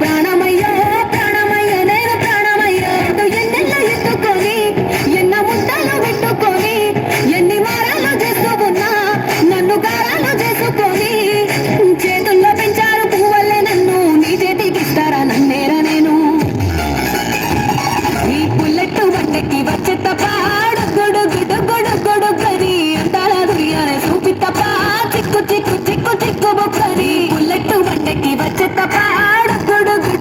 ప్రాణమయ్యో ప్రాణమయ్యో నేను ప్రాణమయ్యో ఎన్నెల్లో ఎత్తుకొని ఎన్న ముద్దలు పెట్టుకొని ఎన్ని మారాలు చేస్తూ ఉన్నా నన్ను గారాలు చేసుకొని చేతుల్లో పెంచారు పువ్వులే నన్ను నీ చేతికి ఇస్తారా నన్నేరా నేను ఈ బుల్లెట్ బండెక్కి వచ్చే తప్ప గొడుగు గొడుగు కరి అంతారా దుర్యానే చూపి తప్ప చిక్కు చిక్కు చిక్కు చిక్కు బొక్కరి బుల్లెట్ బండెక్కి వచ్చే తప్ప గొడుగు